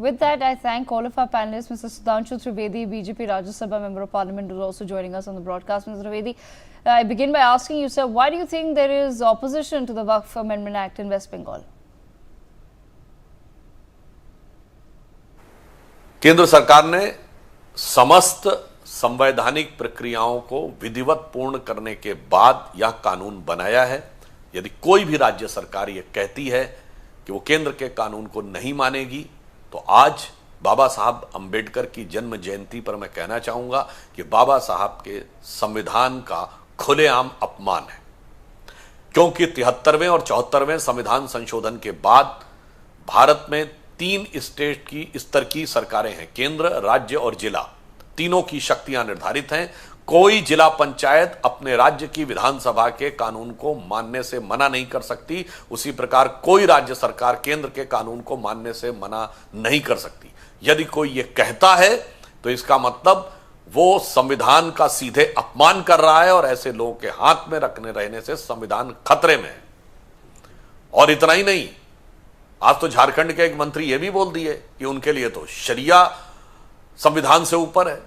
With that, I thank all of our panelists. Mr. Sudhanshu Trivedi, BJP Rajya Sabha Member of Parliament, is also joining us on the broadcast. Mr. Trivedi, I begin by asking you, sir, why do you think there is opposition to the Waqf Amendment Act in West Bengal? केंद्र सरकार ने समस्त संवैधानिक प्रक्रियाओं को विधिवत पूर्ण करने के बाद यह कानून बनाया है। यदि कोई भी राज्य सरकार ये कहती है कि वो केंद्र के कानून को नहीं मानेगी, तो आज बाबा साहब अंबेडकर की जन्म जयंती पर मैं कहना चाहूंगा कि बाबा साहब के संविधान का खुलेआम अपमान है, क्योंकि 73वें और 74वें संविधान संशोधन के बाद भारत में 3 स्टेट की स्तर की सरकारें हैं, केंद्र, राज्य और जिला, तीनों की शक्तियां निर्धारित हैं। कोई जिला पंचायत अपने राज्य की विधानसभा के कानून को मानने से मना नहीं कर सकती, उसी प्रकार कोई राज्य सरकार केंद्र के कानून को मानने से मना नहीं कर सकती। यदि कोई ये कहता है तो इसका मतलब वो संविधान का सीधे अपमान कर रहा है और ऐसे लोगों के हाथ में रहने से संविधान खतरे में है। और इतना ही नहीं, आज तो झारखंड के एक मंत्री ये भी बोल दिए कि उनके लिए तो शरिया संविधान से ऊपर है।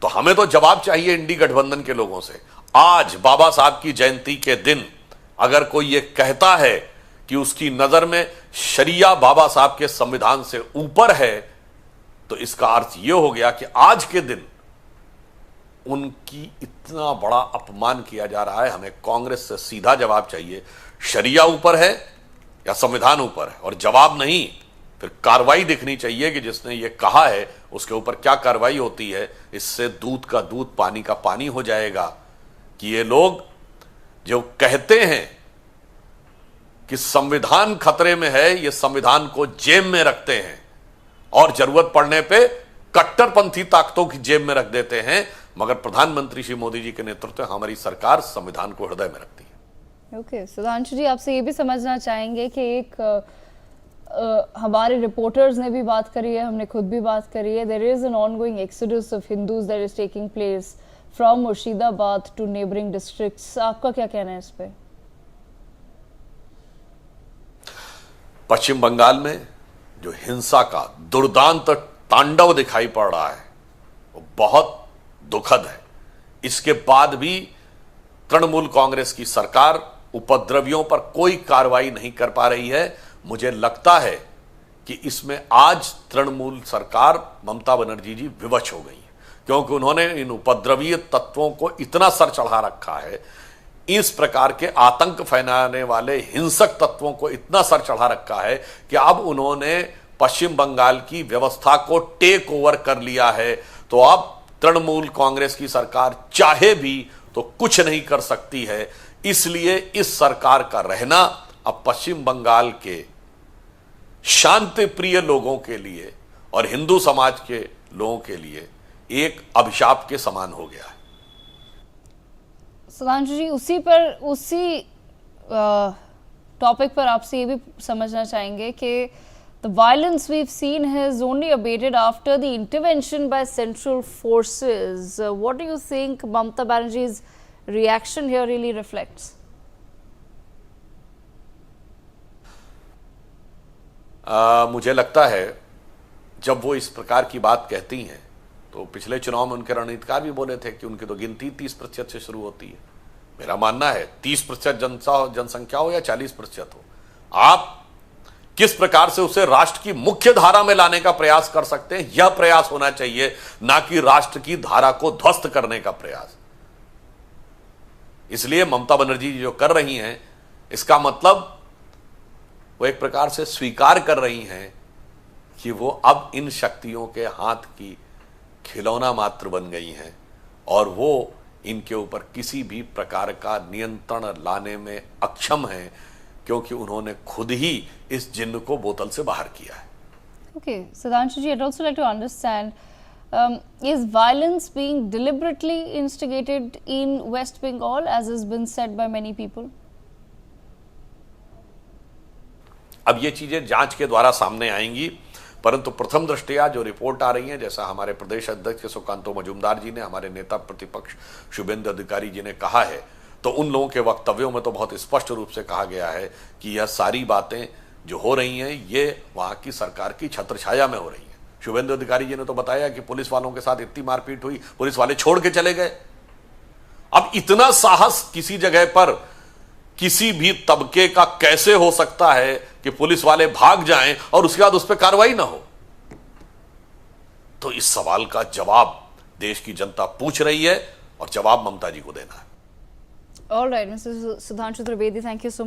तो हमें तो जवाब चाहिए इंडी गठबंधन के लोगों से। आज बाबा साहब की जयंती के दिन अगर कोई ये कहता है कि उसकी नजर में शरिया बाबा साहब के संविधान से ऊपर है, तो इसका अर्थ यह हो गया कि आज के दिन उनकी इतना बड़ा अपमान किया जा रहा है। हमें कांग्रेस से सीधा जवाब चाहिए, शरिया ऊपर है या संविधान ऊपर है? और जवाब नहीं, फिर कार्रवाई दिखनी चाहिए कि जिसने ये कहा है उसके ऊपर क्या कार्रवाई होती है। इससे दूध का दूध, पानी का पानी हो जाएगा कि ये लोग जो कहते हैं कि संविधान खतरे में है, ये संविधान को जेब में रखते हैं और जरूरत पड़ने पे कट्टरपंथी ताकतों की जेब में रख देते हैं, मगर प्रधानमंत्री श्री मोदी जी के नेतृत्व में हमारी सरकार संविधान को हृदय में रखती है। ओके, सुधांशु जी, आपसे ये भी समझना चाहेंगे कि एक हमारे रिपोर्टर्स ने भी बात करी है, हमने खुद भी बात करी है, there is an ongoing exodus of Hindus that is taking place from Murshidabad to neighbouring districts. आपका क्या कहना है इस पे? पश्चिम बंगाल में जो हिंसा का दुर्दांत तांडव दिखाई पड़ रहा है वो बहुत दुखद है। इसके बाद भी तृणमूल कांग्रेस की सरकार उपद्रवियों पर कोई कार्रवाई नहीं कर पा रही है। मुझे लगता है कि इसमें आज तृणमूल सरकार ममता बनर्जी जी विवश हो गई है, क्योंकि उन्होंने इन उपद्रवीय तत्वों को इतना सर चढ़ा रखा है, इस प्रकार के आतंक फैलाने वाले हिंसक तत्वों को इतना सर चढ़ा रखा है कि अब उन्होंने पश्चिम बंगाल की व्यवस्था को टेक ओवर कर लिया है। तो अब तृणमूल कांग्रेस की सरकार चाहे भी तो कुछ नहीं कर सकती है। इसलिए इस सरकार का रहना अब पश्चिम बंगाल के शांति प्रिय लोगों के लिए और हिंदू समाज के लोगों के लिए एक अभिशाप के समान हो गया है। सुधांशु जी, उसी टॉपिक पर आपसे ये भी समझना चाहेंगे कि the violence we've seen has only abated after the intervention by central forces. What do you think Mamata Banerjee's reaction here really reflects? मुझे लगता है जब वो इस प्रकार की बात कहती हैं तो पिछले चुनाव में उनके रणनीतिकार भी बोले थे कि उनकी तो गिनती 30% से शुरू होती है। मेरा मानना है 30% जनसंख्या हो या 40% हो, आप किस प्रकार से उसे राष्ट्र की मुख्य धारा में लाने का प्रयास कर सकते हैं, यह प्रयास होना चाहिए, ना कि राष्ट्र की धारा को ध्वस्त करने का प्रयास। इसलिए ममता बनर्जी जो कर रही हैं, इसका मतलब वो एक प्रकार से स्वीकार कर रही हैं कि वो अब इन शक्तियों के हाथ की खिलौना मात्र बन गई हैं और वो इनके ऊपर किसी भी प्रकार का नियंत्रण लाने में अक्षम हैं, क्योंकि उन्होंने खुद ही इस जिन्न को बोतल से बाहर किया है। Okay, Sudhanshu ji, I'd also like to understand, is violence being deliberately instigated in West Bengal, as has been said by many people? अब ये चीजें जांच के द्वारा सामने आएंगी, परंतु प्रथम दृष्टया जो रिपोर्ट आ रही है, जैसा हमारे प्रदेश अध्यक्ष सुकांतो मजूमदार जी ने, हमारे नेता प्रतिपक्ष शुभेंदु अधिकारी जी ने कहा है, तो उन लोगों के वक्तव्यों में तो बहुत स्पष्ट रूप से कहा गया है कि यह सारी बातें जो हो रही हैं ये वहां की सरकार की छत्रछाया में हो रही हैं। शुभेंदु अधिकारी जी ने तो बताया कि पुलिस वालों के साथ इतनी मारपीट हुई, पुलिस वाले छोड़ के चले गए। अब इतना साहस किसी जगह पर किसी भी तबके का कैसे हो सकता है कि पुलिस वाले भाग जाएं और उसके बाद उस पर कार्रवाई ना हो? तो इस सवाल का जवाब देश की जनता पूछ रही है और जवाब ममता जी को देना है। All right, Mr. Sudhanshu Trivedi, thank you so much.